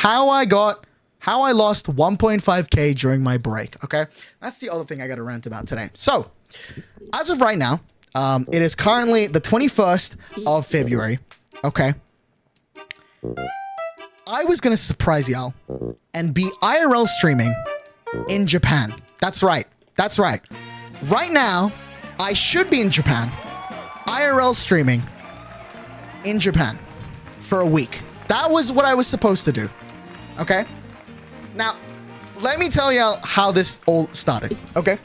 how I lost 1.5K during my break, okay? That's the other thing I got to rant about today. So, as of right now, it is currently the 21st of February, okay? I was going to surprise y'all and be IRL streaming in Japan. That's right. That's right. Right now, I should be in Japan, IRL streaming in Japan for a week. That was what I was supposed to do, okay? Now, let me tell you how this all started, okay?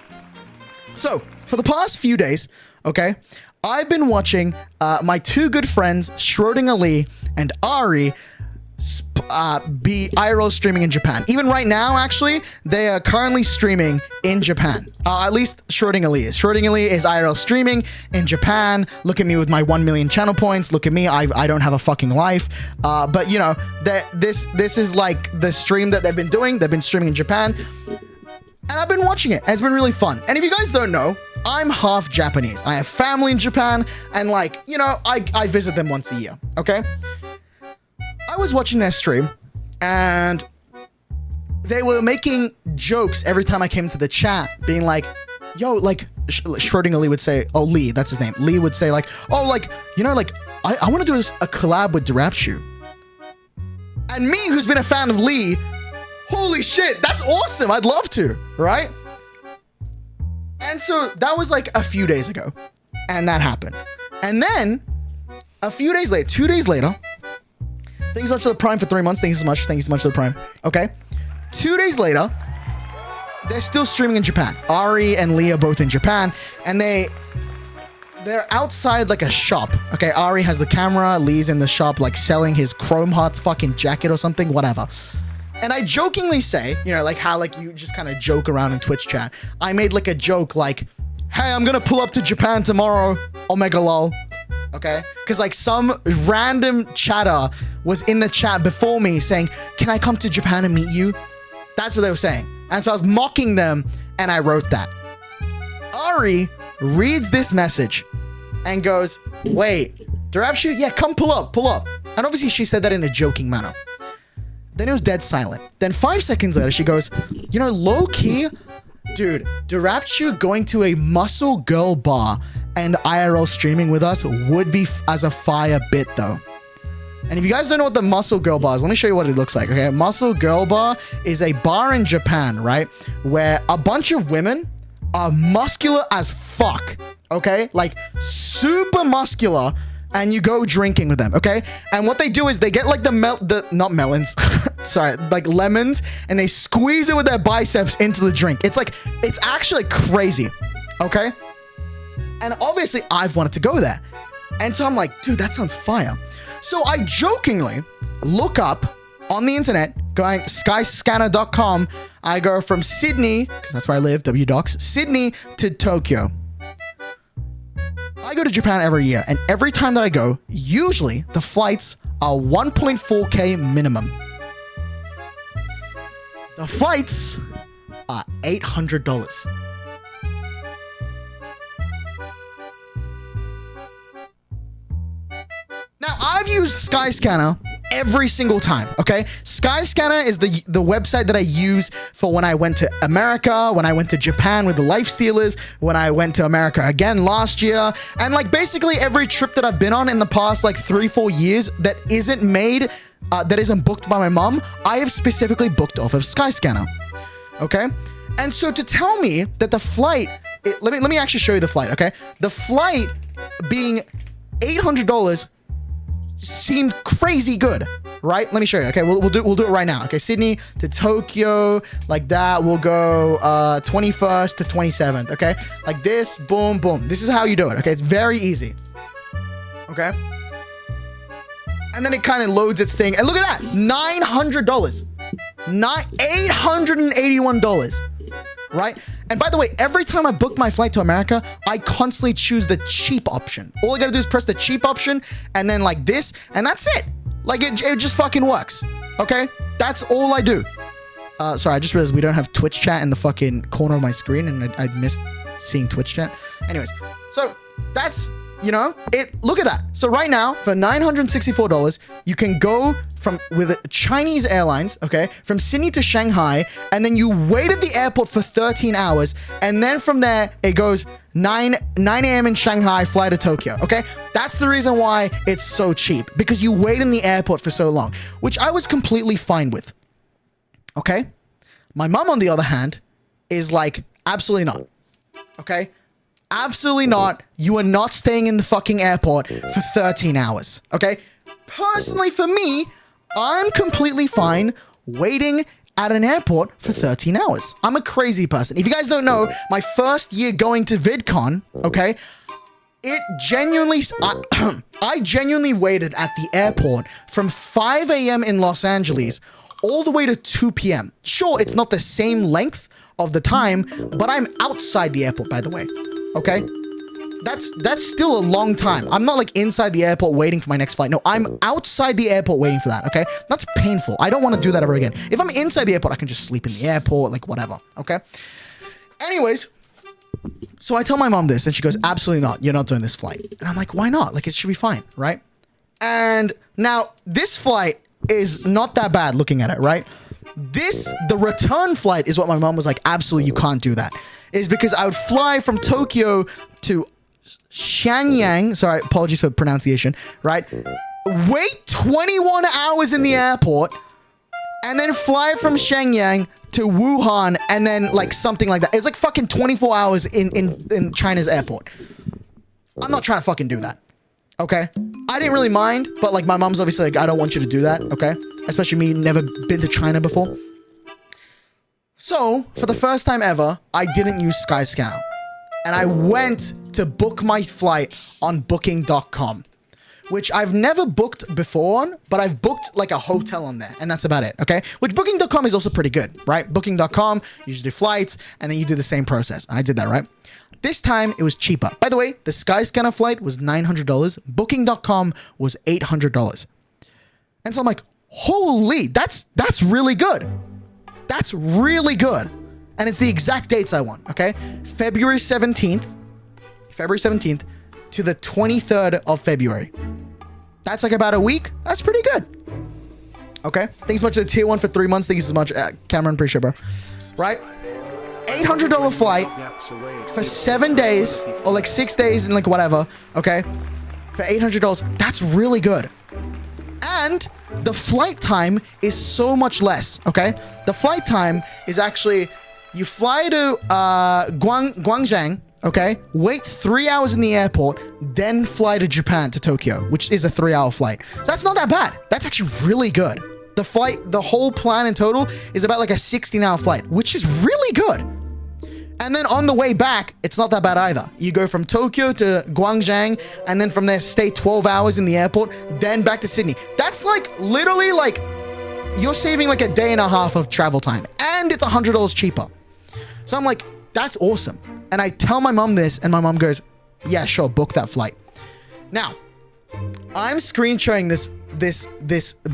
So, for the past few days, okay, I've been watching my two good friends, Schrodinger Lee and Ari, be IRL streaming in Japan. Even right now, actually, they are currently streaming in Japan. At least Schrodinger Lee is. Schrodinger Lee is IRL streaming in Japan. Look at me with my 1 million channel points. Look at me. I don't have a fucking life. But you know, this is like the stream that they've been doing. They've been streaming in Japan. And I've been watching it. And it's been really fun. And if you guys don't know, I'm half Japanese. I have family in Japan. And like, you know, I visit them once a year. Okay? I was watching their stream, and they were making jokes every time I came to the chat, being like, yo, like, Schrodinger Lee would say, oh, Lee, that's his name. Lee would say, like, oh, like, you know, like, I want to do a collab with derapchu. And me, who's been a fan of Lee, holy shit, that's awesome. I'd love to, right? And so that was like a few days ago, and that happened. And then a few days later, 2 days later, thank you so much to the Prime for 3 months. Thank you so much. Thank you so much to the Prime. Okay. 2 days later, they're still streaming in Japan. Ari and Lee are both in Japan, and they're outside like a shop. Okay. Ari has the camera. Lee's in the shop, like selling his Chrome Hearts fucking jacket or something, whatever. And I jokingly say, you know, like how like you just kind of joke around in Twitch chat. I made like a joke like, hey, I'm going to pull up to Japan tomorrow. Omega lol. Okay? Because like some random chatter was in the chat before me saying, can I come to Japan and meet you? That's what they were saying. And so I was mocking them, and I wrote that. Ari reads this message and goes, wait, derapchu? Yeah, come pull up. And obviously she said that in a joking manner. Then it was dead silent. Then 5 seconds later, she goes, you know, low key, dude, derapchu going to a muscle girl bar and IRL streaming with us would be as a fire bit though. And if you guys don't know what the Muscle Girl Bar is, let me show you what it looks like, okay? Muscle Girl Bar is a bar in Japan, right? Where a bunch of women are muscular as fuck, okay? Like super muscular, and you go drinking with them, okay? And what they do is they get like not melons, sorry, like lemons, and they squeeze it with their biceps into the drink. It's like, it's actually crazy, okay? And obviously I've wanted to go there. And so I'm like, dude, that sounds fire. So I jokingly look up on the internet, going skyscanner.com. I go from Sydney, because that's where I live, WDocs, Sydney to Tokyo. I go to Japan every year, and every time that I go, usually the flights are 1.4K minimum. The flights are $800. Now, I've used Skyscanner every single time, okay? Skyscanner is the website that I use for when I went to America, when I went to Japan with the LifeStealers, when I went to America again last year, and like basically every trip that I've been on in the past like 3-4 years that isn't made, that isn't booked by my mom, I have specifically booked off of Skyscanner, okay? And so to tell me that the flight, let me actually show you the flight, okay? The flight being $800 seemed crazy good, right? Let me show you. Okay, we'll do it right now. Okay, Sydney to Tokyo, like that. We'll go 21st to 27th. Okay, like this. Boom, boom. This is how you do it. Okay, it's very easy. Okay, and then it kind of loads its thing, and look at that, $900, $881. Right? And by the way, every time I book my flight to America, I constantly choose the cheap option. All I gotta do is press the cheap option and then like this, and that's it. Like it just fucking works. Okay? That's all I do. Sorry, I just realized we don't have Twitch chat in the fucking corner of my screen, and I missed seeing Twitch chat. Anyways, so that's You know, look at that. So right now, for $964, you can go with Chinese Airlines, okay, from Sydney to Shanghai, and then you wait at the airport for 13 hours, and then from there, it goes 9 a.m. in Shanghai, fly to Tokyo, okay? That's the reason why it's so cheap, because you wait in the airport for so long, which I was completely fine with, okay? My mom, on the other hand, is like, absolutely not, okay? Absolutely not. You are not staying in the fucking airport for 13 hours, okay? Personally, for me, I'm completely fine waiting at an airport for 13 hours. I'm a crazy person. If you guys don't know, my first year going to VidCon, okay, it genuinely, I genuinely waited at the airport from 5 a.m. in Los Angeles all the way to 2 p.m. Sure, it's not the same length of the time, but I'm outside the airport, by the way. Okay, that's still a long time. I'm not like inside the airport waiting for my next flight. No, I'm outside the airport waiting for that. Okay, that's painful. I don't want to do that ever again. If I'm inside the airport, I can just sleep in the airport, like whatever. Okay. Anyways, so I tell my mom this, and she goes, "Absolutely not. You're not doing this flight." And I'm like, "Why not? Like it should be fine, right?" And now this flight is not that bad looking at it, right? The return flight is what my mom was like, "Absolutely, you can't do that." Is because I would fly from Tokyo to Shenyang. Sorry, apologies for pronunciation, right? Wait 21 hours in the airport and then fly from Shenyang to Wuhan and then like something like that. It's like fucking 24 hours in China's airport. I'm not trying to fucking do that. Okay? I didn't really mind, but like my mom's obviously like, I don't want you to do that. Okay? Especially me, never been to China before. So, for the first time ever, I didn't use Skyscanner. And I went to book my flight on booking.com, which I've never booked before on, but I've booked like a hotel on there, and that's about it, okay? Which booking.com is also pretty good, right? Booking.com, you just do flights, and then you do the same process. I did that, right? This time, it was cheaper. By the way, the Skyscanner flight was $900. Booking.com was $800. And so I'm like, holy, that's really good. That's really good. And it's the exact dates I want, okay? February 17th to the 23rd of February. That's like about a week. That's pretty good. Okay? Thanks so much to the tier 1 for 3 months. Thank you so much, Cameron. Appreciate it, bro. Right? $800 flight for 7 days or like 6 days and like whatever, okay? For $800. That's really good. And the flight time is so much less, okay? The flight time is actually, you fly to Guangzhou, okay? Wait 3 hours in the airport, then fly to Japan, to Tokyo, which is a 3-hour flight. So that's not that bad. That's actually really good. The whole plan in total is about like a 16-hour flight, which is really good. And then on the way back, it's not that bad either. You go from Tokyo to Guangzhou, and then from there stay 12 hours in the airport, then back to Sydney. That's like literally like you're saving like a day and a half of travel time, and it's $100 cheaper. So I'm like, that's awesome. And I tell my mom this, and my mom goes, "Yeah, sure, book that flight." Now, I'm screen sharing this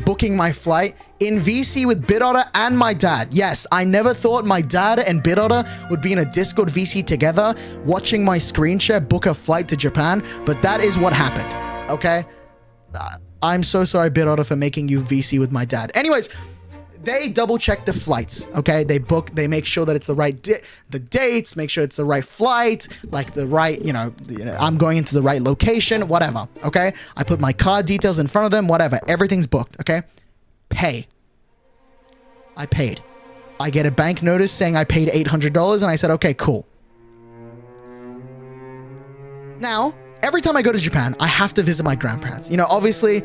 booking my flight in VC with BitOtter and my dad. Yes, I never thought my dad and BitOtter would be in a Discord VC together watching my screen share book a flight to Japan, but that is what happened, okay? I'm so sorry, BitOtter, for making you VC with my dad. Anyways, they double check the flights, okay? They make sure that it's the right the dates, make sure it's the right flight, like the right, I'm going into the right location, whatever, okay? I put my card details in front of them, whatever. Everything's booked, okay? Pay. I paid. I get a bank notice saying I paid $800, and I said, okay, cool. Now, every time I go to Japan, I have to visit my grandparents. Obviously,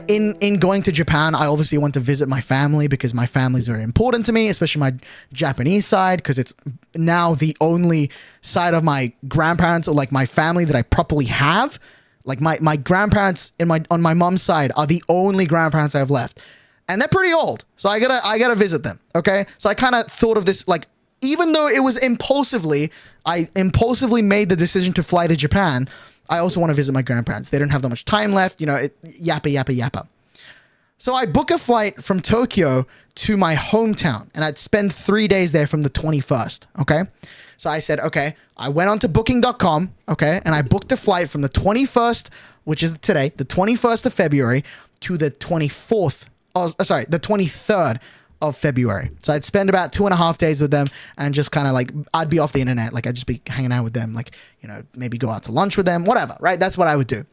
in going to Japan, I obviously want to visit my family because my family is very important to me, especially my Japanese side, because it's now the only side of my grandparents or like my family that I properly have. Like my grandparents on my mom's side are the only grandparents I have left. And they're pretty old. So I gotta visit them. Okay. So I kind of thought of this, like, even though it was I impulsively made the decision to fly to Japan. I also want to visit my grandparents. They don't have that much time left, yappa. So I book a flight from Tokyo to my hometown, and I'd spend 3 days there from the 21st, okay? So I said, okay, I went on to booking.com, okay, and I booked a flight from the 21st, which is today, the 21st of February, to the 24th, the 23rd of February. So I'd spend about 2.5 days with them and just kind of like, I'd be off the internet, like I'd just be hanging out with them, like, you know, maybe go out to lunch with them, whatever, right? That's what I would do.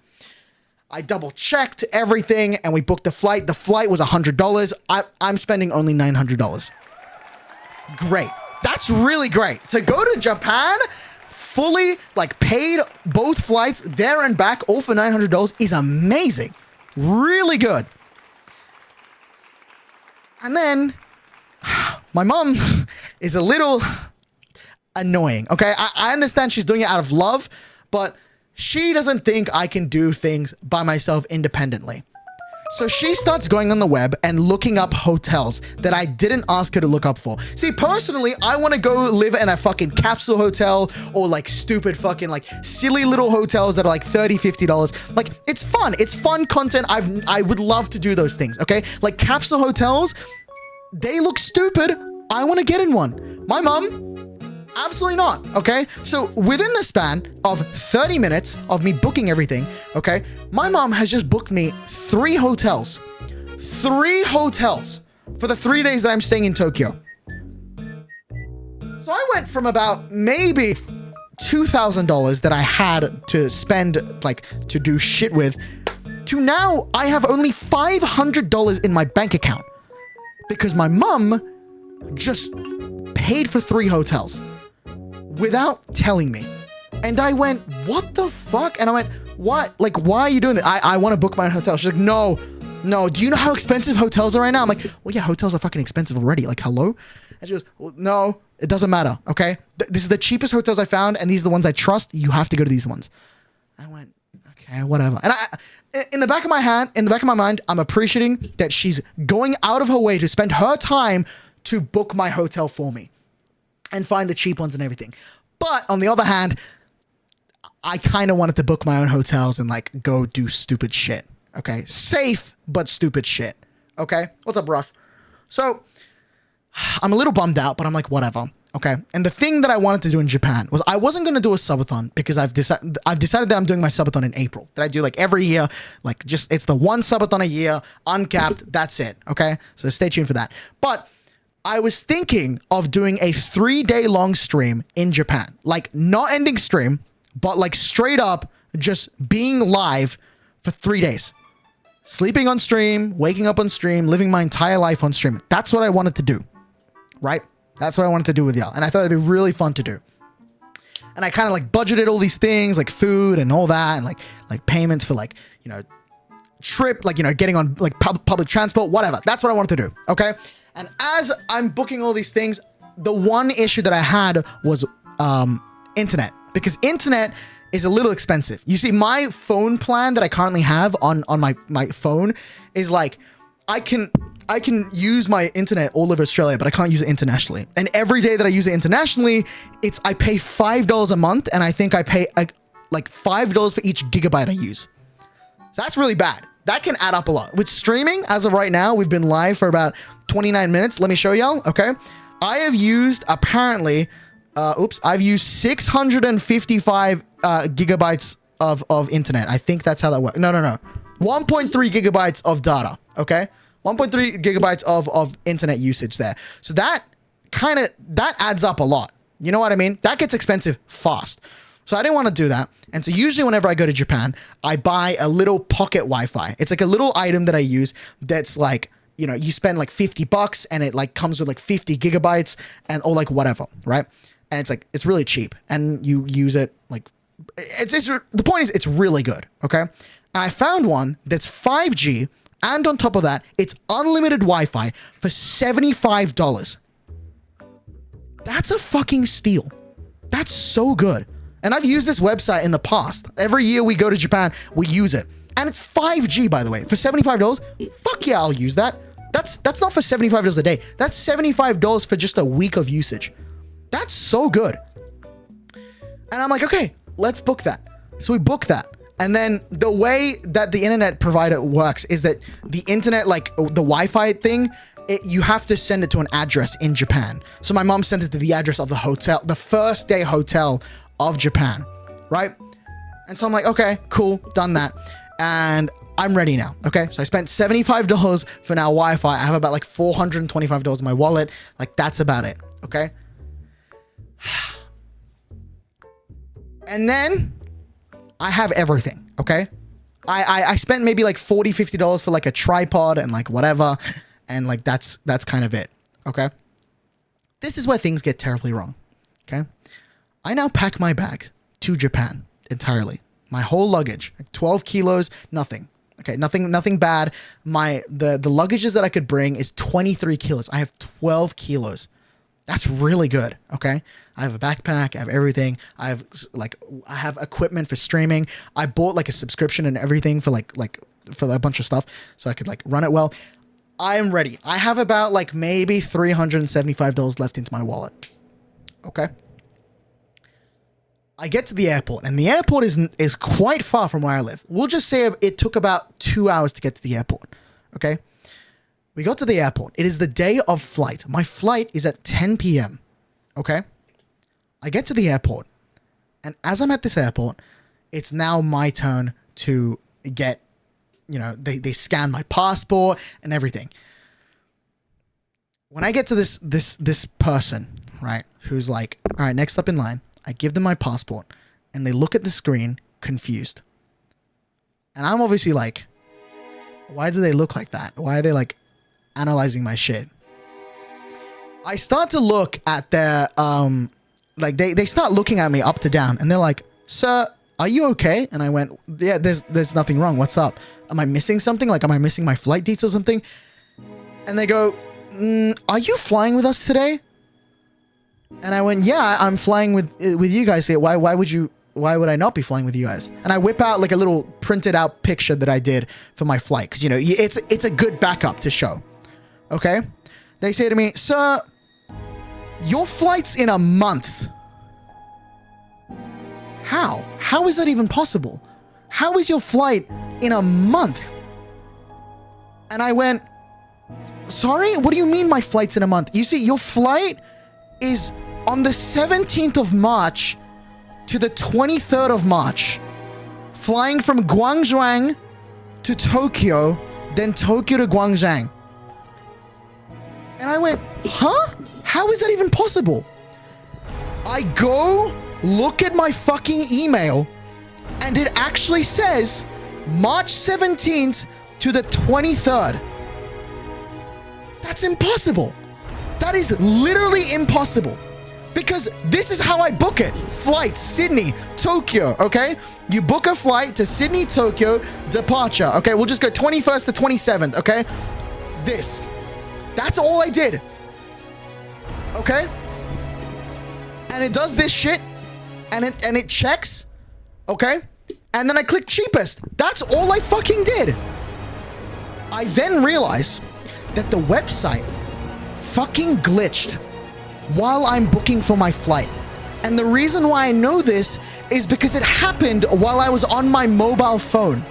I double checked everything and we booked the flight. The flight was $100. I'm spending only $900. Great. That's really great. To go to Japan, fully like paid both flights there and back, all for $900 is amazing. Really good. And then my mom is a little annoying. Okay. I understand she's doing it out of love, but she doesn't think I can do things by myself independently. So she starts going on the web and looking up hotels that I didn't ask her to look up for. See, personally, I want to go live in a fucking capsule hotel or like stupid fucking like silly little hotels that are like $30, $50. Like it's fun. It's fun content. I would love to do those things. Okay. Like capsule hotels, they look stupid. I want to get in one. My mom, absolutely not. Okay. So within the span of 30 minutes of me booking everything, okay, my mom has just booked me 3 hotels for the 3 days that I'm staying in Tokyo. So I went from about maybe $2,000 that I had to spend, like to do shit with, to now I have only $500 in my bank account because my mom just paid for 3 hotels without telling me. And I went, what the fuck? And I went, what? Like, why are you doing that? I want to book my own hotel. She's like, no. Do you know how expensive hotels are right now? I'm like, well, yeah, hotels are fucking expensive already. Like, hello? And she goes, well, no, it doesn't matter. Okay. This is the cheapest hotels I found. And these are the ones I trust. You have to go to these ones. I went, okay, whatever. And in the back of my mind, I'm appreciating that she's going out of her way to spend her time to book my hotel for me and find the cheap ones and everything. But on the other hand, I kind of wanted to book my own hotels and like go do stupid shit. Okay. Safe, but stupid shit. Okay. What's up, Russ? So I'm a little bummed out, but I'm like, whatever. Okay. And the thing that I wanted to do in Japan was I wasn't going to do a subathon because I've decided that I'm doing my subathon in April that I do like every year, like just, it's the one subathon a year, uncapped. That's it. Okay. So stay tuned for that. But I was thinking of doing a 3-day long stream in Japan, like not ending stream, but like straight up just being live for 3 days, sleeping on stream, waking up on stream, living my entire life on stream. That's what I wanted to do, right? That's what I wanted to do with y'all. And I thought it'd be really fun to do. And I kind of like budgeted all these things like food and all that. And like payments for like, you know, trip, like, you know, getting on like public transport, whatever. That's what I wanted to do. Okay. And as I'm booking all these things, the one issue that I had was internet, because internet is a little expensive. You see, my phone plan that I currently have on my phone is like, I can use my internet all over Australia, but I can't use it internationally. And every day that I use it internationally, I pay $5 a month, and I think I pay like $5 for each gigabyte I use. So that's really bad. That can add up a lot. With streaming, as of right now, we've been live for about 29 minutes. Let me show y'all, okay? I have used, apparently, I've used 655 gigabytes of internet. I think that's how that works. No. 1.3 gigabytes of data, okay? 1.3 gigabytes of internet usage there. So that adds up a lot. You know what I mean? That gets expensive fast. So I didn't want to do that. And so usually whenever I go to Japan, I buy a little pocket Wi-Fi. It's like a little item that I use that's like, you know, you spend like $50 and it like comes with like 50 gigabytes or like whatever, right? And it's like, it's really cheap and you use it like, the point is it's really good, okay? And I found one that's 5G, and on top of that, it's unlimited Wi-Fi for $75. That's a fucking steal. That's so good. And I've used this website in the past. Every year we go to Japan, we use it. And it's 5G, by the way, for $75. Fuck yeah, I'll use that. That's not for $75 a day. That's $75 for just a week of usage. That's so good. And I'm like, okay, let's book that. So we book that. And then the way that the internet provider works is that the internet, like the Wi-Fi thing, you have to send it to an address in Japan. So my mom sent it to the address of the hotel, the first day hotel of Japan, right? And so I'm like, okay, cool, done that. And I'm ready now, okay? So I spent $75 for now Wi-Fi. I have about like $425 in my wallet. Like, that's about it, okay? And then I have everything, okay? I spent maybe like $40, $50 for like a tripod and like whatever. And like, that's kind of it, okay? This is where things get terribly wrong, okay? I now pack my bag to Japan entirely. My whole luggage, like 12 kilos, nothing. Okay, nothing bad. The luggages that I could bring is 23 kilos. I have 12 kilos. That's really good, okay? I have a backpack, I have everything. I have equipment for streaming. I bought like a subscription and everything for for a bunch of stuff so I could like run it well. I am ready. I have about like maybe $375 left into my wallet. Okay? I get to the airport, and the airport is quite far from where I live. We'll just say it took about 2 hours to get to the airport. Okay? We got to the airport. It is the day of flight. My flight is at 10 p.m. Okay? I get to the airport, and as I'm at this airport, it's now my turn to get, they scan my passport and everything. When I get to this person, right, who's like, all right, next up in line, I give them my passport, and they look at the screen confused. And I'm obviously like, why do they look like that? Why are they like analyzing my shit? I start to look at their, they start looking at me up to down, and they're like, sir, are you okay? And I went, yeah, there's nothing wrong. What's up? Am I missing something? Like, am I missing my flight details or something? And they go, are you flying with us today? And I went, yeah, I'm flying with you guys here. Why would I not be flying with you guys? And I whip out like a little printed out picture that I did for my flight. Cause it's a good backup to show. Okay. They say to me, sir, your flight's in a month. How? How is that even possible? How is your flight in a month? And I went, sorry, what do you mean my flight's in a month? You see, your flight is on the 17th of March to the 23rd of March, flying from Guangzhou to Tokyo, then Tokyo to Guangzhou. And I went, huh? How is that even possible? I go look at my fucking email, and it actually says March 17th to the 23rd. That's impossible. That is literally impossible. Because this is how I book it. Flight, Sydney, Tokyo, okay? You book a flight to Sydney, Tokyo, departure. Okay, we'll just go 21st to 27th, okay? That's all I did. Okay? And it does this shit, and it checks, okay? And then I click cheapest. That's all I fucking did. I then realize that the website fucking glitched while I'm booking for my flight. And the reason why I know this is because it happened while I was on my mobile phone.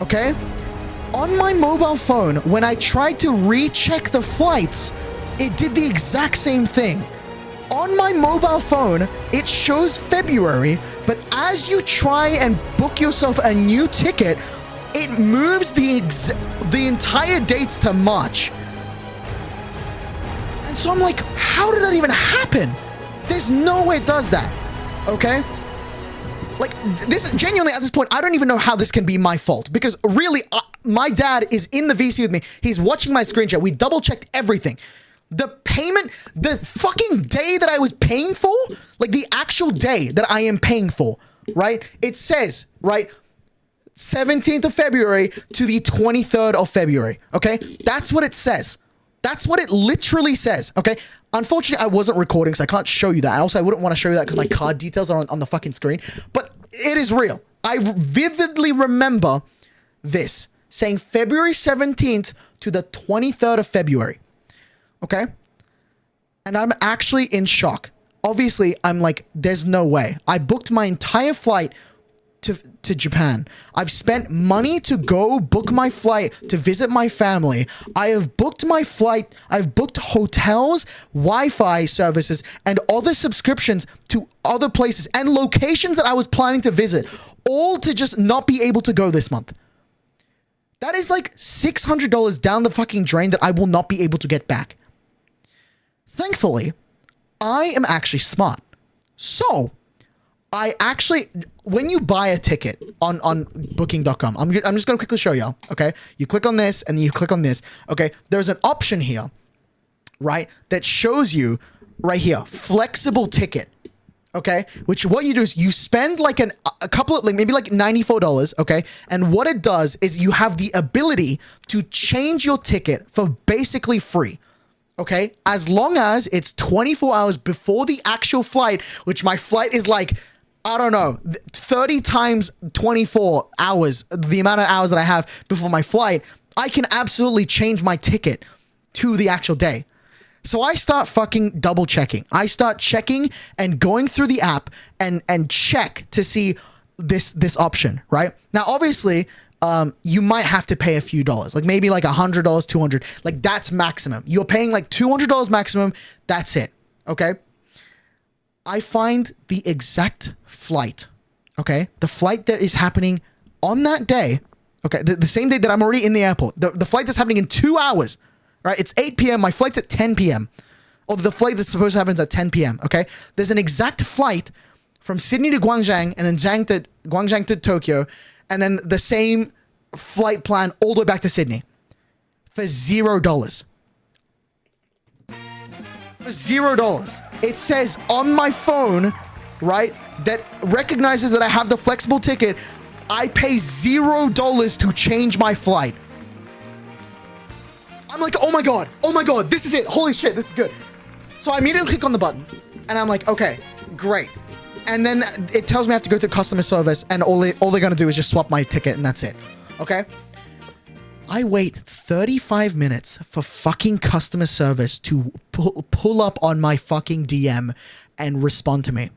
Okay? On my mobile phone, when I tried to recheck the flights, it did the exact same thing. On my mobile phone, it shows February, but as you try and book yourself a new ticket, it moves the entire dates to March. And so I'm like, how did that even happen? There's no way it does that. Okay? Like, this genuinely at this point, I don't even know how this can be my fault, because really, my dad is in the VC with me. He's watching my screen share. We double checked everything. The payment, the fucking day that I was paying for, like the actual day that I am paying for, right? It says, right, 17th of February to the 23rd of February, okay? That's what it says. That's what it literally says, okay? Unfortunately, I wasn't recording, so I can't show you that. Also, I wouldn't want to show you that because my card details are on the fucking screen. But it is real. I vividly remember this, saying February 17th to the 23rd of February, okay? And I'm actually in shock. Obviously, I'm like, there's no way. I booked my entire flight to Japan. I've spent money to go book my flight to visit my family. I have booked my flight. I've booked hotels, Wi-Fi services, and other subscriptions to other places and locations that I was planning to visit, all to just not be able to go this month. That is like $600 down the fucking drain that I will not be able to get back. Thankfully, I am actually smart. So I actually, when you buy a ticket on booking.com, I'm just going to quickly show you, okay? You click on this and you click on this, okay? There's an option here, right? That shows you right here, flexible ticket, okay? Which what you do is you spend like a couple of, like maybe like $94, okay? And what it does is you have the ability to change your ticket for basically free. Okay, as long as it's 24 hours before the actual flight, which my flight is like, I don't know, 30 times 24 hours, the amount of hours that I have before my flight, I can absolutely change my ticket to the actual day. So I start fucking double checking. I start checking and going through the app and check to see this option, right? Now, obviously, you might have to pay a few dollars, like maybe like $100, $200, like that's maximum. You're paying like $200 maximum. That's it. Okay. I find the exact flight. Okay. The flight that is happening on that day. Okay. The same day that I'm already in the airport, the flight that's happening in 2 hours, right? It's 8 p.m. My flight's at 10 p.m. Or the flight that's supposed to happen is at 10 p.m. Okay. There's an exact flight from Sydney to Guangzhou and then Guangzhou to Tokyo. And then the same flight plan all the way back to Sydney for $0. For $0. It says on my phone, right, that recognizes that I have the flexible ticket. I pay $0 to change my flight. I'm like, oh my God, this is it. Holy shit, this is good. So I immediately click on the button and I'm like, okay, great. And then it tells me I have to go through customer service and all they're going to do is just swap my ticket and that's it. Okay? I wait 35 minutes for fucking customer service to pull up on my fucking DM and respond to me.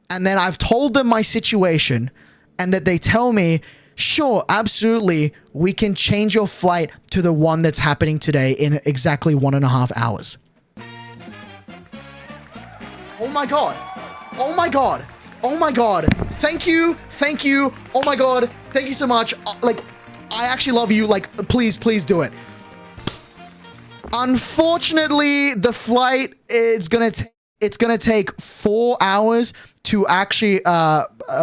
And then I've told them my situation and that they tell me, sure, absolutely, we can change your flight to the one that's happening today in exactly 1.5 hours. Oh my God. Oh my God. Oh my God. Thank you. Thank you. Oh my God. Thank you so much. Like, I actually love you. Like, please do it. Unfortunately, the flight is it's gonna take 4 hours to actually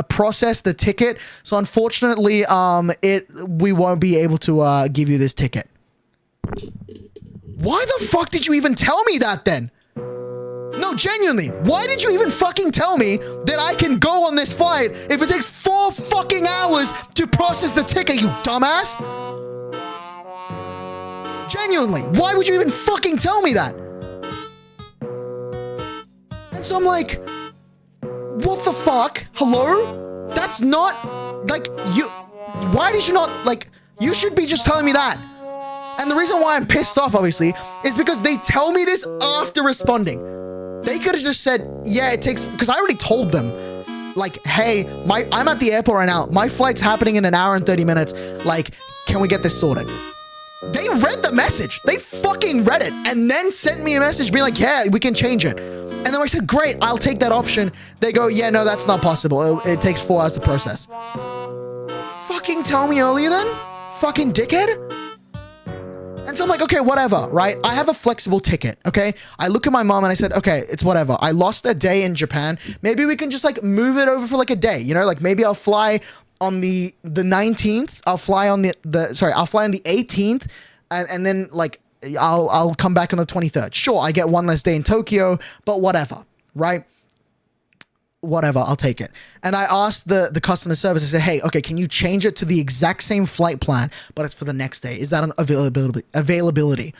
process the ticket. So unfortunately, we won't be able to give you this ticket. Why the fuck did you even tell me that then? No, genuinely, why did you even fucking tell me that I can go on this flight if it takes 4 fucking hours to process the ticket, you dumbass? Genuinely, why would you even fucking tell me that? And so I'm like, what the fuck? Hello? That's not, like, why did you not, like, you should be just telling me that. And the reason why I'm pissed off, obviously, is because they tell me this after responding. They could have just said, yeah, it takes, because I already told them, like, hey, I'm at the airport right now. My flight's happening in 1 hour and 30 minutes. Like, can we get this sorted? They read the message. They fucking read it and then sent me a message being like, yeah, we can change it. And then I said, great, I'll take that option. They go, yeah, no, that's not possible. It takes 4 hours to process. Fucking tell me earlier then, fucking dickhead. And so I'm like, okay, whatever, right? I have a flexible ticket, okay? I look at my mom and I said, okay, it's whatever. I lost a day in Japan. Maybe we can just like move it over for like a day, you know? Like maybe I'll fly on the 19th. I'll fly on I'll fly on the 18th and then like I'll come back on the 23rd. Sure, I get one less day in Tokyo, but whatever, right? Whatever, I'll take it. And I asked the customer service, I said, hey, okay, can you change it to the exact same flight plan, but it's for the next day? Is that an availability?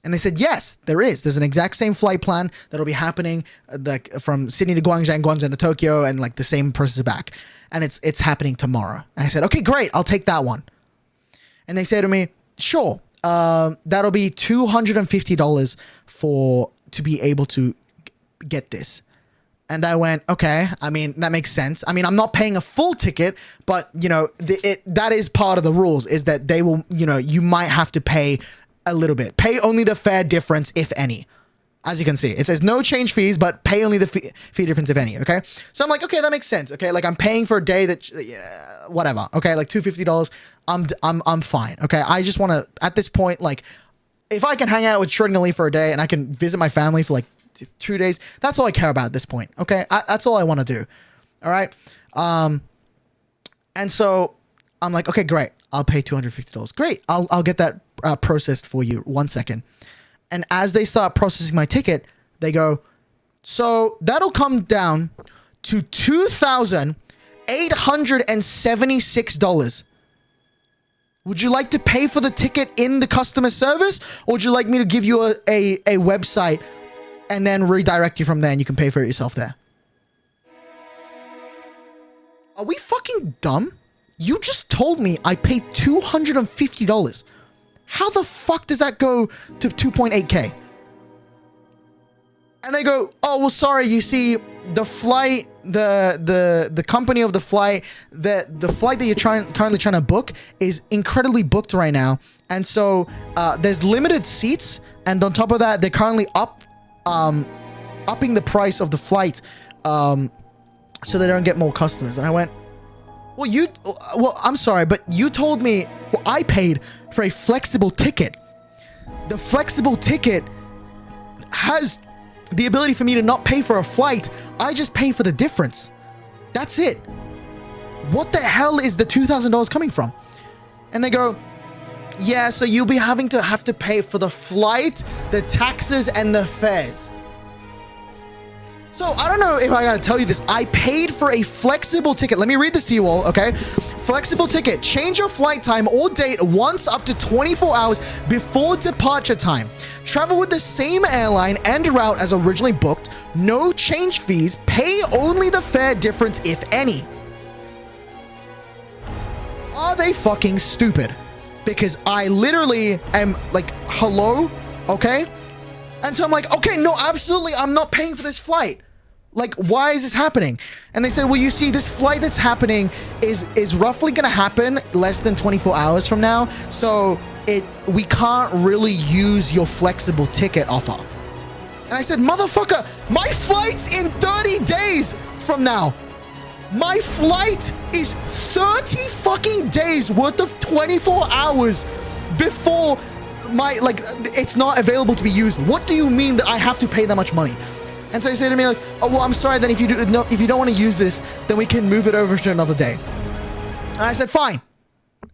And they said, yes, there is. There's an exact same flight plan that'll be happening like from Sydney to Guangzhou, Guangzhou to Tokyo, and like the same process back. And it's happening tomorrow. And I said, okay, great, I'll take that one. And they say to me, sure, that'll be $250 to be able to get this. And I went, okay, I mean, that makes sense. I mean, I'm not paying a full ticket, but, you know, that is part of the rules, is that they will, you know, you might have to pay a little bit. Pay only the fare difference, if any. As you can see, it says no change fees, but pay only the fee difference, if any, okay? So I'm like, okay, that makes sense, okay? Like, I'm paying for a day that, whatever, okay? Like, $250, I'm fine, okay? I just want to, at this point, like, if I can hang out with Shredding Ali for a day and I can visit my family for, like, 2 days, that's all I care about at this point, okay? That's all I want to do, all right? And so I'm like, okay, great. I'll pay $250. Great. I'll get that processed for you. 1 second. And as they start processing my ticket, they go, so that'll come down to $2,876. Would you like to pay for the ticket in the customer service, or would you like me to give you a website and then redirect you from there and you can pay for it yourself there? Are we fucking dumb? You just told me I paid $250. How the fuck does that go to 2.8K? And they go, oh, well, sorry, you see, the flight, the company of the flight, the flight that you're currently trying to book is incredibly booked right now. And so there's limited seats. And on top of that, they're currently upping the price of the flight so they don't get more customers. And I went, well, I'm sorry, but you told me, well, I paid for a flexible ticket. The flexible ticket has the ability for me to not pay for a flight. I just pay for the difference. That's it. What the hell is the $2,000 coming from? And they go, yeah, so you'll be have to pay for the flight, the taxes, and the fares. So I don't know if I gotta tell you this. I paid for a flexible ticket. Let me read this to you all, okay? Flexible ticket. Change your flight time or date once up to 24 hours before departure time. Travel with the same airline and route as originally booked. No change fees. Pay only the fare difference, if any. Are they fucking stupid? Because I literally am like, hello? Okay? And so I'm like, okay, no, absolutely, I'm not paying for this flight. Like, why is this happening? And they said, well, you see, this flight that's happening is roughly going to happen less than 24 hours from now. So we can't really use your flexible ticket offer. And I said, motherfucker, my flight's in 30 days from now. My flight is 30 fucking days worth of 24 hours before it's not available to be used. What do you mean that I have to pay that much money? And so they say to me like, oh, well, I'm sorry, then if you don't want to use this, then we can move it over to another day. And I said, fine,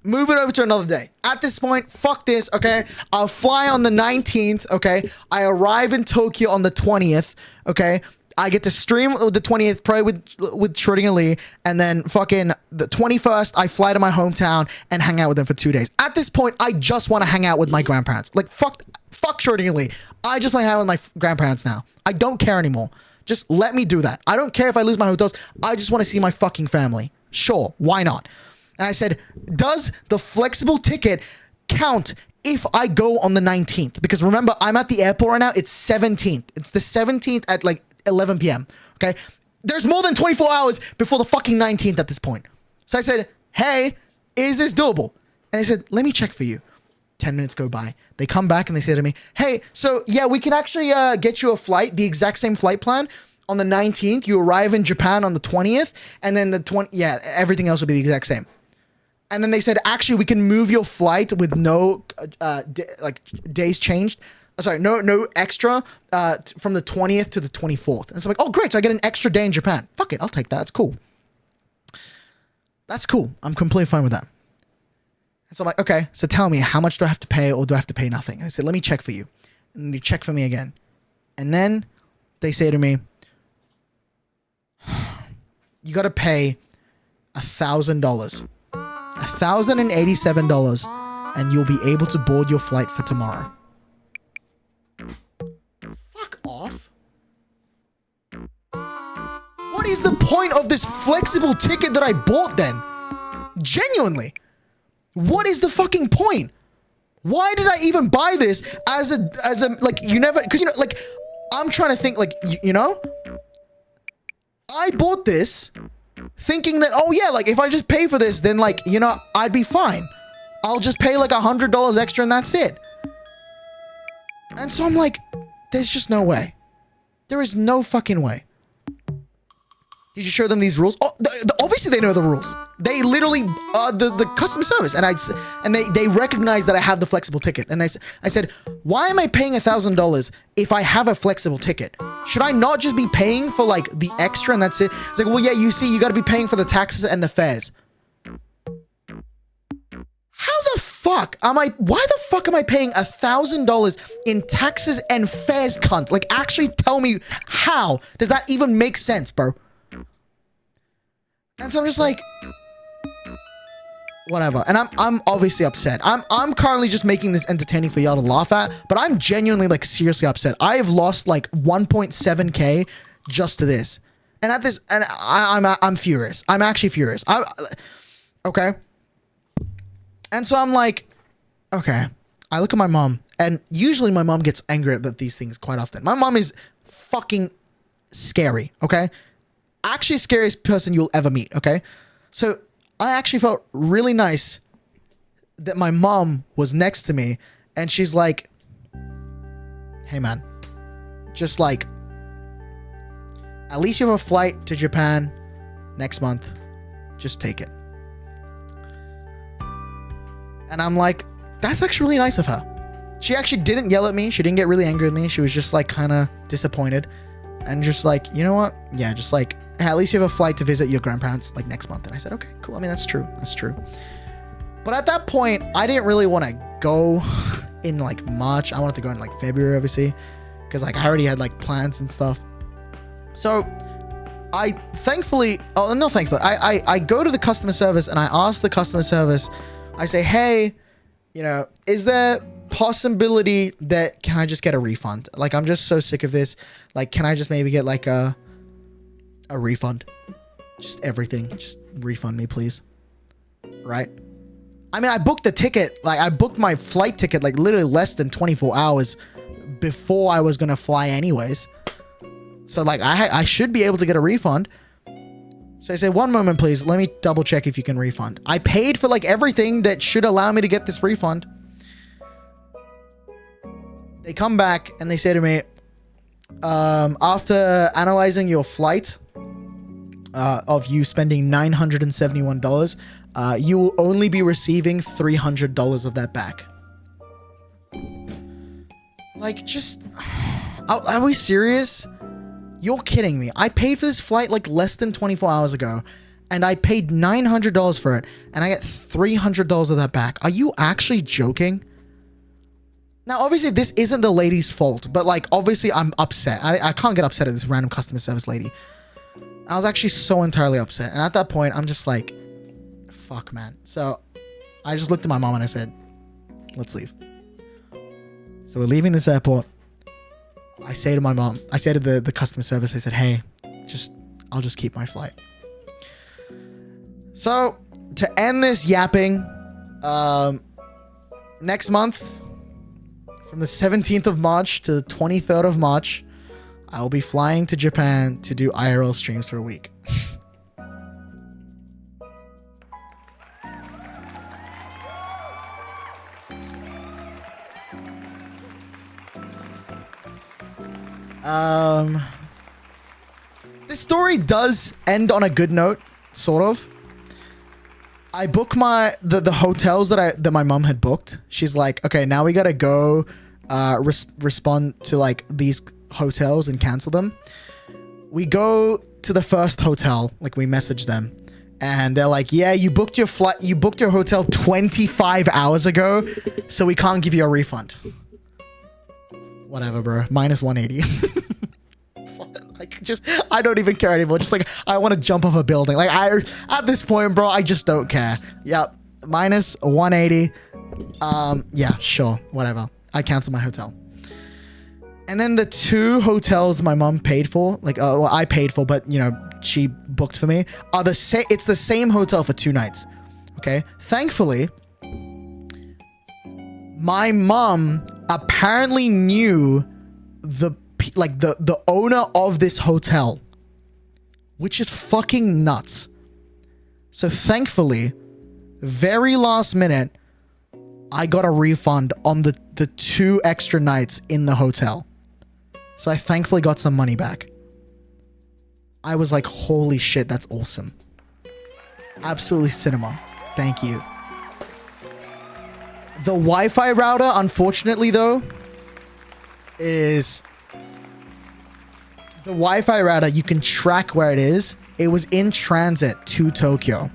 move it over to another day. At this point, fuck this, okay? I'll fly on the 19th, okay? I arrive in Tokyo on the 20th, okay? I get to stream the 20th, probably with Shredding Ali, and then fucking the 21st, I fly to my hometown and hang out with them for 2 days. At this point, I just want to hang out with my grandparents. Like, fuck Shredding Ali. I just want to hang out with my grandparents now. I don't care anymore. Just let me do that. I don't care if I lose my hotels. I just want to see my fucking family. Sure, why not? And I said, does the flexible ticket count if I go on the 19th? Because remember, I'm at the airport right now. It's 17th. It's the 17th at like 11 p.m. Okay. There's more than 24 hours before the fucking 19th at this point. So I said, hey, is this doable? And they said, let me check for you. 10 minutes go by. They come back and they say to me, hey, so yeah, we can actually get you a flight, the exact same flight plan on the 19th. You arrive in Japan on the 20th, and then everything else will be the exact same. And then they said, actually, we can move your flight with no days changed. Sorry, no extra from the 20th to the 24th. And so I'm like, oh, great. So I get an extra day in Japan. Fuck it. I'll take that. That's cool. That's cool. I'm completely fine with that. And so I'm like, okay, so tell me, how much do I have to pay, or do I have to pay nothing? And I said, let me check for you. And they check for me again. And then they say to me, you got to pay $1,000. $1,087, and you'll be able to board your flight for tomorrow. Fuck off. What is the point of this flexible ticket that I bought then? Genuinely. What is the fucking point? Why did I even buy this as a like, you never, because, you know, like, I'm trying to think, like, you know, I bought this thinking that, oh yeah, like if I just pay for this, then like, you know, I'd be fine. I'll just pay like $100 extra and that's it. And so I'm like, there's just no way. There is no fucking way. Did you show them these rules? Oh, obviously they know the rules. They literally, the customer service, and they recognize that I have the flexible ticket. And I said, why am I paying $1,000 if I have a flexible ticket? Should I not just be paying for like the extra and that's it? It's like, well, yeah, you see, you got to be paying for the taxes and the fares. How the fuck why the fuck am I paying $1,000 in taxes and fares, cunt? Like, actually tell me, how does that even make sense, bro? And so I'm just like, whatever. And I'm obviously upset. I'm currently just making this entertaining for y'all to laugh at, but I'm genuinely like seriously upset. I have lost like 1.7K just to this. And at this, and I'm furious. I'm actually furious. Okay. And so I'm like, okay. I look at my mom, and usually my mom gets angry about these things quite often. My mom is fucking scary, okay? Actually scariest person you'll ever meet, okay? So I actually felt really nice that my mom was next to me, and she's like, hey man, just like, at least you have a flight to Japan next month. Just take it. And I'm like, that's actually really nice of her. She actually didn't yell at me. She didn't get really angry with me. She was just like kind of disappointed and just like, you know what? Yeah, just like, hey, at least you have a flight to visit your grandparents like next month. And I said, okay, cool. I mean, that's true. That's true. But at that point, I didn't really want to go in like March. I wanted to go in like February, obviously, because like I already had like plans and stuff. So I go to the customer service and I ask the customer service, I say, hey, you know, is there possibility that can I just get a refund? Like, I'm just so sick of this. Like, can I just maybe get like a refund? Just everything. Just refund me, please. Right? I mean, I booked the ticket. Like, I booked my flight ticket like literally less than 24 hours before I was going to fly anyways. So like, I should be able to get a refund. So I say, one moment, please. Let me double check if you can refund. I paid for like everything that should allow me to get this refund. They come back and they say to me, after analyzing your flight of you spending $971, you will only be receiving $300 of that back. Like, just, are we serious? You're kidding me. I paid for this flight like less than 24 hours ago, and I paid $900 for it, and I get $300 of that back. Are you actually joking? Now, obviously, this isn't the lady's fault, but like, obviously, I'm upset. I can't get upset at this random customer service lady. I was actually so entirely upset, and at that point, I'm just like, fuck, man. So I just looked at my mom and I said, let's leave. So we're leaving this airport. I say to my mom, I say to the customer service, I said, hey, I'll just keep my flight. So to end this yapping, next month, from the 17th of March to the 23rd of March, I will be flying to Japan to do IRL streams for a week. This story does end on a good note, sort of. I book the hotels that my mom had booked. She's like, okay, now we gotta go respond to like these hotels and cancel them. We go to the first hotel, like we message them, and they're like, yeah, you booked your hotel 25 hours ago, so we can't give you a refund. Whatever, bro. Minus 180. Like, just, I don't even care anymore. Just like, I want to jump off a building. Like, at this point, bro, I just don't care. Yep. Minus 180. Yeah, sure. Whatever. I cancel my hotel. And then the two hotels my mom paid for, like, well, I paid for, but, you know, she booked for me, are it's the same hotel for 2 nights. Okay. Thankfully, my mom apparently knew the owner of this hotel which is fucking nuts. So thankfully, very last minute, I got a refund on the 2 extra nights in the hotel. So I thankfully got some money back. I was like, holy shit, that's awesome. Absolutely cinema. Thank you. The Wi-Fi router, unfortunately though, is... The Wi-Fi router, you can track where it is. It was in transit to Tokyo.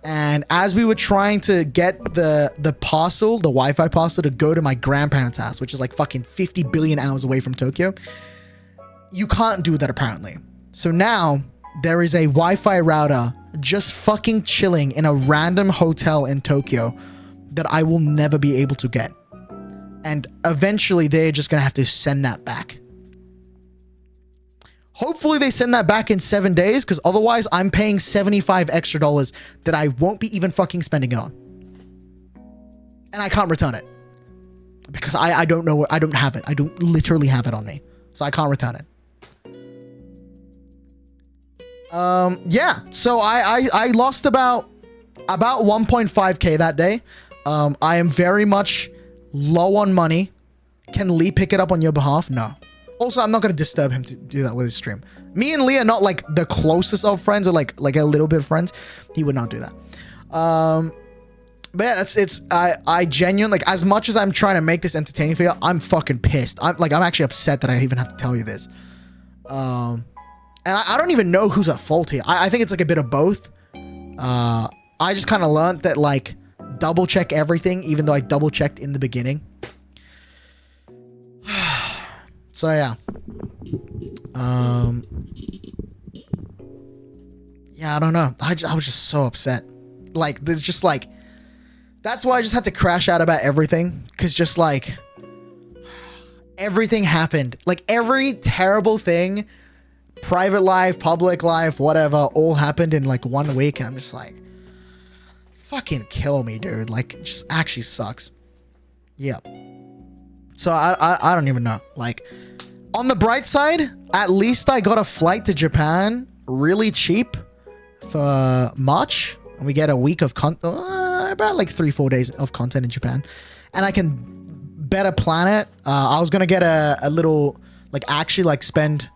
And as we were trying to get the parcel, the Wi-Fi parcel, to go to my grandparents' house, which is like fucking 50 billion hours away from Tokyo, you can't do that apparently. So now there is a Wi-Fi router just fucking chilling in a random hotel in Tokyo that I will never be able to get. And eventually they're just gonna have to send that back. Hopefully they send that back in 7 days, because otherwise I'm paying $75 extra that I won't be even fucking spending it on. And I can't return it. Because I don't know, I don't have it. I don't literally have it on me. So I can't return it. Yeah, so I lost about 1.5k that day. I am very much low on money. Can Lee pick it up on your behalf? No. Also, I'm not going to disturb him to do that with his stream. Me and Lee are not like the closest of friends, or like a little bit of friends. He would not do that. But yeah, I genuinely, like, as much as I'm trying to make this entertaining for you, I'm fucking pissed. I'm actually upset that I even have to tell you this. And I don't even know who's at fault here. I think it's like a bit of both. I just kind of learned that, like, double check everything, even though I double checked in the beginning. So yeah. Yeah, I don't know. I was just so upset. Like, there's just like, that's why I just had to crash out about everything. Cause just like, everything happened. Like, every terrible thing, private life, public life, whatever, all happened in like 1 week. And I'm just like, fucking kill me, dude. Like, it just actually sucks. Yeah. So I don't even know. Like, on the bright side, at least I got a flight to Japan really cheap for March. And we get a week of about like 3-4 days of content in Japan. And I can better plan it. I was going to get a little, like, actually like spend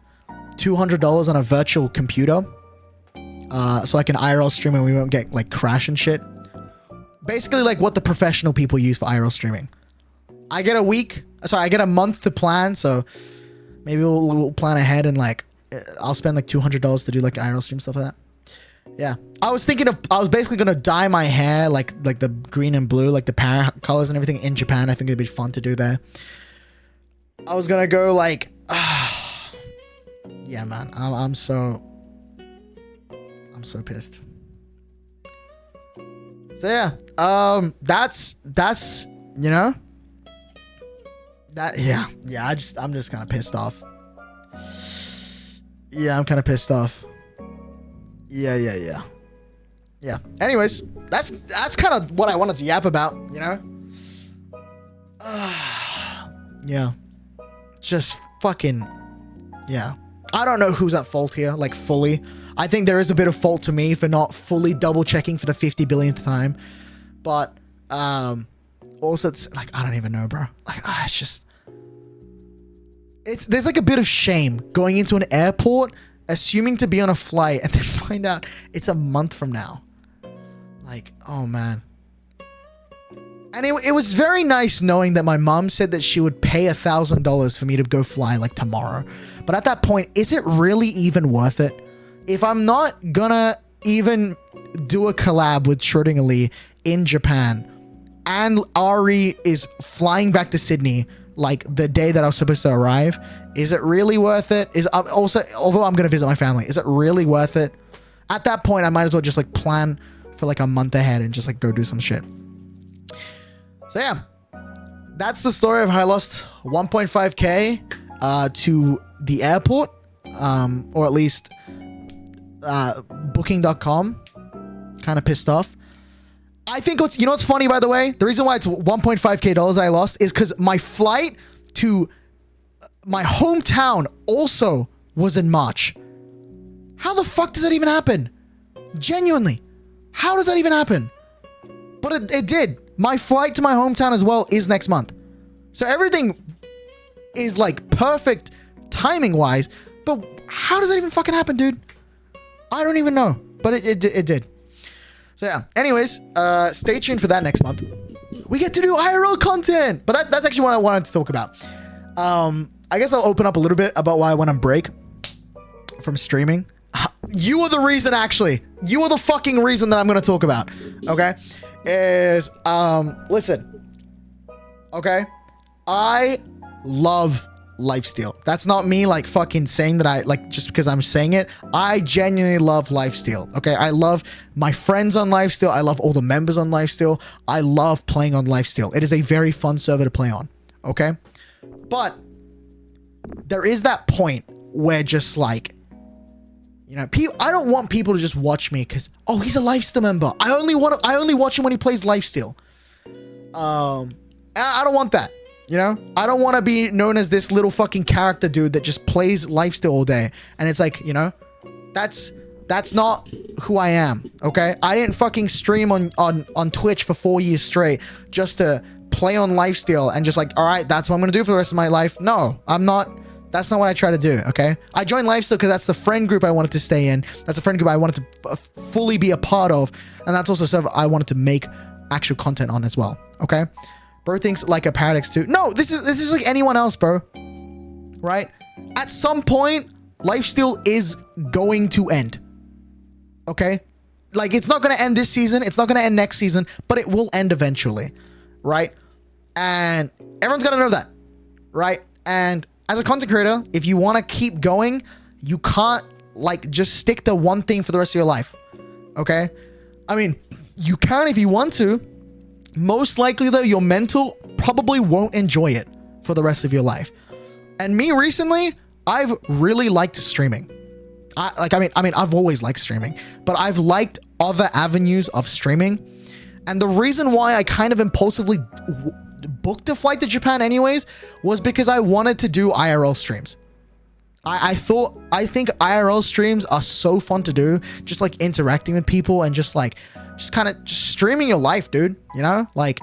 $200 on a virtual computer. So I can IRL stream and we won't get like crash and shit. Basically like what the professional people use for IRL streaming. I get a month to plan, so maybe we'll plan ahead and like I'll spend like $200 to do like IRL stream, stuff like that. Yeah, I was basically gonna dye my hair like the green and blue, like the power colors and everything in Japan. I think it'd be fun to do there. I was gonna go like, yeah, man, I'm so pissed. So yeah, that's you know. Yeah, I'm just kind of pissed off. Yeah, I'm kind of pissed off. Yeah. Anyways, that's kind of what I wanted to yap about, you know? Yeah. Just fucking, yeah. I don't know who's at fault here, like fully. I think there is a bit of fault to me for not fully double checking for the 50 billionth time. But, also, it's like, I don't even know, bro. Like, it's just, there's like a bit of shame going into an airport, assuming to be on a flight, and then find out it's a month from now. Like, oh man. And it was very nice knowing that my mom said that she would pay $1,000 for me to go fly like tomorrow. But at that point, is it really even worth it? If I'm not gonna even do a collab with Schrödinger Lee in Japan, and Ari is flying back to Sydney like the day that I was supposed to arrive, is it really worth it? Also, although I'm gonna visit my family, is it really worth it? At that point, I might as well just like plan for like a month ahead and just like go do some shit. So yeah, that's the story of how I lost 1.5k to the airport, or at least booking.com. Kind of pissed off. I think you know what's funny, by the way? The reason why it's 1.5k dollars I lost is because my flight to my hometown also was in March. How the fuck does that even happen? Genuinely. How does that even happen? But it did. My flight to my hometown as well is next month. So everything is like perfect timing wise. But how does that even fucking happen, dude? I don't even know. But it did. So yeah. Anyways, stay tuned for that next month. We get to do IRL content. But that's actually what I wanted to talk about. I guess I'll open up a little bit about why I went on break from streaming. You are the reason, actually. You are the fucking reason that I'm going to talk about. Okay? Listen. Okay? I love LifeSteal. That's not me like fucking saying that I like just because I'm saying it. I genuinely love LifeSteal. Okay? I love my friends on LifeSteal. I love all the members on LifeSteal. I love playing on LifeSteal. It is a very fun server to play on. Okay? But there is that point where just like, you know, I don't want people to just watch me because, oh, he's a LifeSteal member. I only watch him when he plays LifeSteal. I don't want that. You know, I don't want to be known as this little fucking character dude that just plays LifeSteal all day. And it's like, you know, that's not who I am. Okay. I didn't fucking stream on Twitch for 4 years straight just to play on LifeSteal and just like, all right, that's what I'm going to do for the rest of my life. No, I'm not. That's not what I try to do, okay? I joined LifeSteal because that's the friend group I wanted to stay in. That's a friend group I wanted to fully be a part of. And that's also stuff I wanted to make actual content on as well, okay? Bro thinks like a paradox too. No, this is like anyone else, bro. Right? At some point, LifeSteal is going to end, okay? Like, it's not going to end this season. It's not going to end next season, but it will end eventually, right? And everyone's got to know that, right? And as a content creator, if you want to keep going, you can't like just stick to one thing for the rest of your life. Okay? I mean, you can if you want to. Most likely though, your mental probably won't enjoy it for the rest of your life. And me recently, I've really liked streaming. I've always liked streaming, but I've liked other avenues of streaming. And the reason why I kind of impulsively booked a flight to Japan anyways was because I wanted to do IRL streams. I think IRL streams are so fun to do, just like interacting with people and just kind of streaming your life, dude. You know, like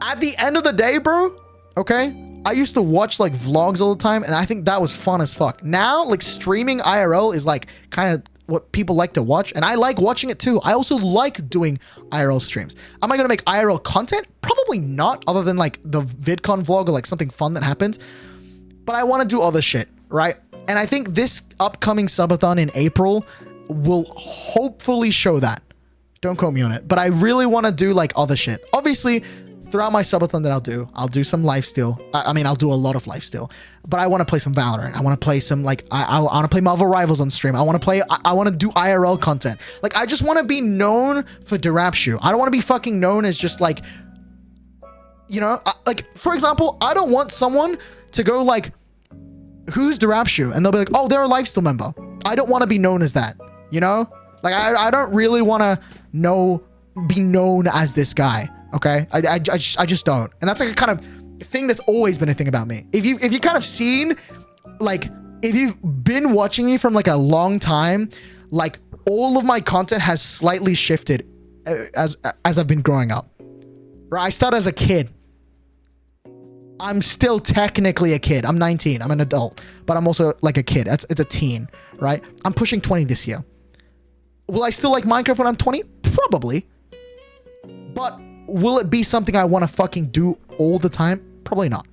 at the end of the day, bro. Okay, I used to watch like vlogs all the time, and I think that was fun as fuck. Now, like streaming IRL is like kind of what people like to watch, and I like watching it too. I also like doing IRL streams. Am I gonna make IRL content? Probably not, other than like the VidCon vlog or like something fun that happens. But I want to do other shit, right? And I think this upcoming subathon in April will hopefully show that. Don't quote me on it, but I really want to do like other shit. Obviously, throughout my subathon that I'll do some LifeSteal. I'll do a lot of LifeSteal, but I want to play some Valorant. I want to play some like I want to play Marvel Rivals on stream. I want to do IRL content. Like I just want to be known for derapchu. I don't want to be fucking known as just like, you know, like for example, I don't want someone to go like, who's derapchu? And they'll be like, oh, they're a LifeSteal member. I don't want to be known as that, you know? Like I don't really want to be known as this guy. Okay, I just don't, and that's like a kind of thing that's always been a thing about me. If you kind of seen, like, if you've been watching me from like a long time, like all of my content has slightly shifted as I've been growing up. Right, I started as a kid. I'm still technically a kid. I'm 19. I'm an adult, but I'm also like a kid. It's a teen, right? I'm pushing 20 this year. Will I still like Minecraft when I'm 20? Probably, but will it be something I want to fucking do all the time? Probably not.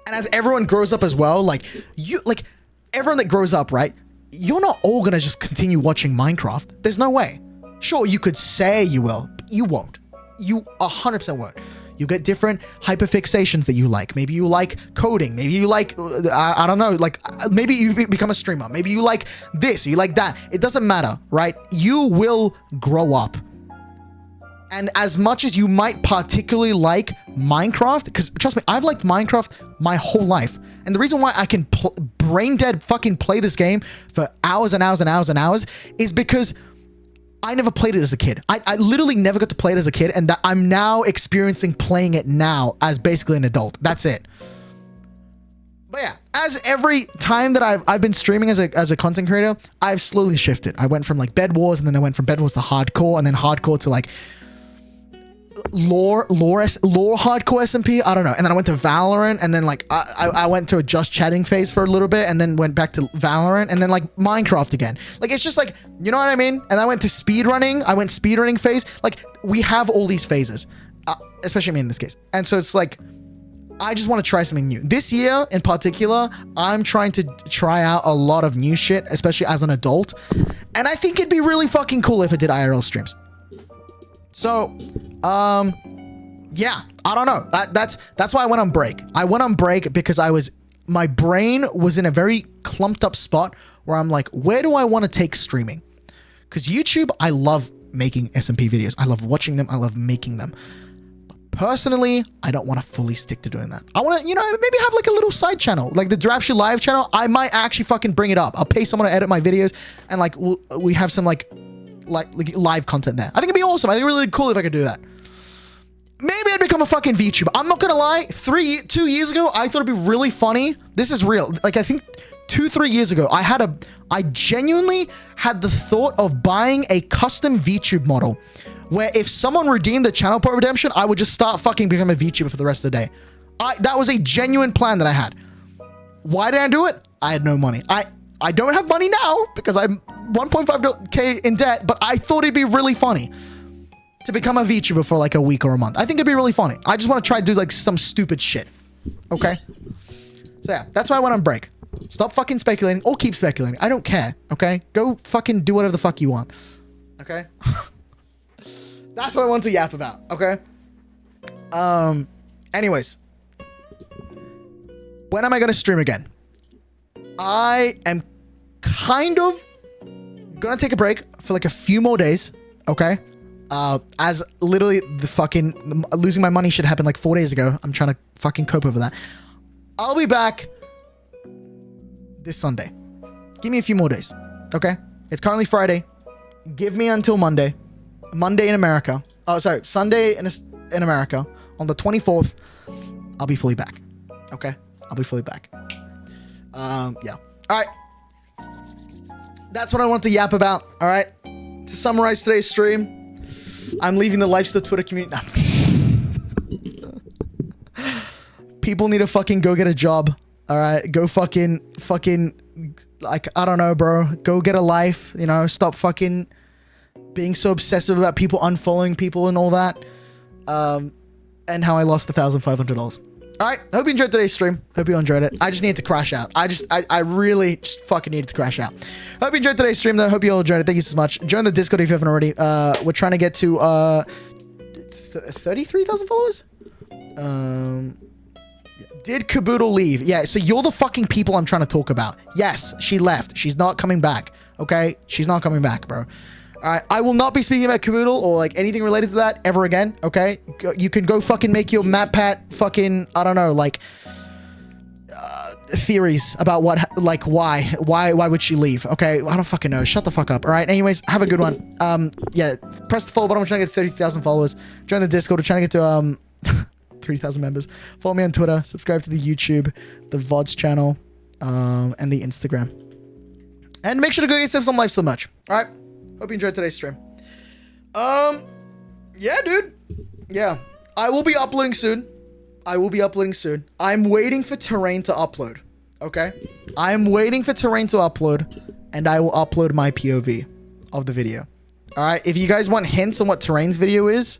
And as everyone grows up as well, like everyone that grows up, right? You're not all gonna just continue watching Minecraft. There's no way. Sure, you could say you will, but you won't. You 100% won't. You get different hyperfixations that you like. Maybe you like coding. Maybe you like, I don't know, like maybe you become a streamer. Maybe you like this, you like that. It doesn't matter, right? You will grow up. And as much as you might particularly like Minecraft, because trust me, I've liked Minecraft my whole life. And the reason why I can brain dead fucking play this game for hours and hours and hours and hours is because I never played it as a kid. I literally never got to play it as a kid, and that I'm now experiencing playing it now as basically an adult. That's it. But yeah, as every time that I've been streaming as a content creator, I've slowly shifted. I went from like Bed Wars, and then I went from Bed Wars to hardcore, and then hardcore to like lore hardcore SMP. I don't know. And then I went to Valorant, and then like I went to a just chatting phase for a little bit, and then went back to Valorant, and then like Minecraft again. Like it's just like, you know what I mean? And I went to speedrunning. I went speedrunning phase. Like we have all these phases, especially me in this case. And so it's like, I just want to try something new. This year in particular, I'm trying to try out a lot of new shit, especially as an adult. And I think it'd be really fucking cool if I did IRL streams. So, yeah, I don't know. That's why I went on break. I went on break because my brain was in a very clumped up spot where I'm like, where do I want to take streaming? Because YouTube, I love making SMP videos. I love watching them. I love making them. Personally, I don't want to fully stick to doing that. I want to, you know, maybe have like a little side channel, like the derapchu live channel. I might actually fucking bring it up. I'll pay someone to edit my videos, and like we have some like live content there. I think it'd be awesome. I think it'd be really cool if I could do that. Maybe I'd become a fucking VTuber. I'm not gonna lie. 2 years ago, I thought it'd be really funny. This is real. Like I think 2-3 years ago, I genuinely had the thought of buying a custom VTube model, where if someone redeemed the channel point redemption, I would just start fucking becoming a VTuber for the rest of the day. That was a genuine plan that I had. Why did I do it? I had no money. I don't have money now because I'm 1.5K in debt, but I thought it'd be really funny to become a VTuber for like a week or a month. I think it'd be really funny. I just want to try to do like some stupid shit. Okay? So yeah, that's why I went on break. Stop fucking speculating or keep speculating. I don't care. Okay? Go fucking do whatever the fuck you want. Okay? That's what I want to yap about, okay? Anyways. When am I going to stream again? I am kind of going to take a break for like a few more days, okay? As literally the fucking losing my money shit happened like 4 days ago. I'm trying to fucking cope over that. I'll be back this Sunday. Give me a few more days, okay? It's currently Friday. Give me until Monday. Monday in America. Oh, sorry. Sunday in America. On the 24th, I'll be fully back. Okay? I'll be fully back. Yeah. All right. That's what I want to yap about. All right? To summarize today's stream, I'm leaving the LifeSteal Twitter community. People need to fucking go get a job. All right? Go fucking, like, I don't know, bro. Go get a life. You know, stop fucking being so obsessive about people unfollowing people and all that. And how I lost $1,500. All right. I hope you enjoyed today's stream. Hope you enjoyed it. I just needed to crash out. I really just fucking needed to crash out. Hope you enjoyed today's stream though. Hope you all enjoyed it. Thank you so much. Join the Discord if you haven't already. We're trying to get to 33,000 followers. Did Caboodle leave? Yeah, so you're the fucking people I'm trying to talk about. Yes, she left. She's not coming back. Okay? She's not coming back, bro. Alright, I will not be speaking about Caboodle or like anything related to that ever again, okay? You can go fucking make your MatPat fucking, I don't know, like, theories about what, like, why would she leave, okay? I don't fucking know. Shut the fuck up, alright? Anyways, have a good one. Yeah, press the follow button. We're trying to get 30,000 followers. Join the Discord. We're trying to get to, 3,000 members. Follow me on Twitter. Subscribe to the YouTube, the VODs channel, and the Instagram. And make sure to go get yourself some LifeSteal merch, alright? Hope you enjoyed today's stream. Yeah, dude. Yeah. I will be uploading soon. I'm waiting for Terrain to upload. Okay? I'm waiting for Terrain to upload, and I will upload my POV of the video. Alright? If you guys want hints on what Terrain's video is,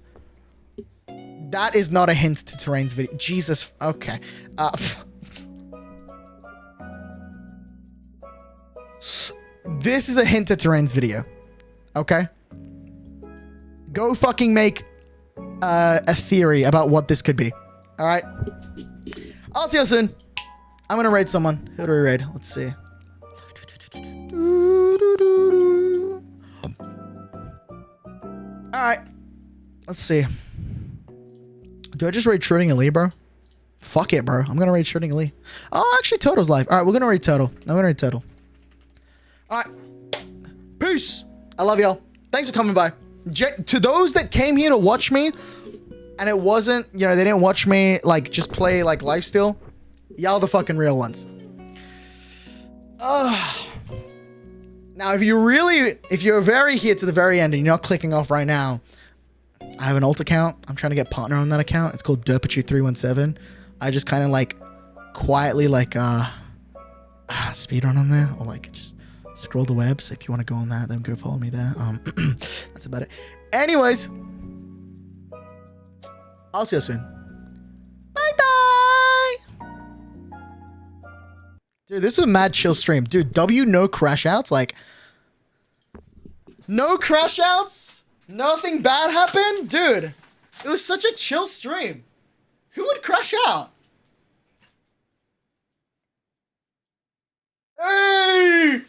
that is not a hint to Terrain's video. Jesus. Okay. This is a hint to Terrain's video. Okay? Go fucking make a theory about what this could be. Alright? I'll see you soon. I'm gonna raid someone. Who do we raid? Let's see. Alright. Let's see. Do I just raid Shredding Elite, bro? Fuck it, bro. I'm gonna raid Shredding Elite. Oh, actually, Toto's live. Alright, we're gonna raid Toto. I'm gonna raid Toto. Alright. Peace. I love y'all. Thanks for coming by. To those that came here to watch me, and it wasn't, you know, they didn't watch me, like, just play, like, LifeSteal. Y'all the fucking real ones. Now, if you're very here to the very end and you're not clicking off right now, I have an alt account. I'm trying to get partner on that account. It's called derapchu317. I just kind of like quietly like speedrun on there, or like just scroll the web. So if you want to go on that, then go follow me there. That's about it. Anyways, I'll see you soon. Bye bye. Dude, this was a mad chill stream. Dude, no crash outs. Like, no crash outs. Nothing bad happened. Dude, it was such a chill stream. Who would crash out? Hey!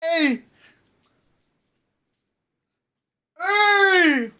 Hey! Hey!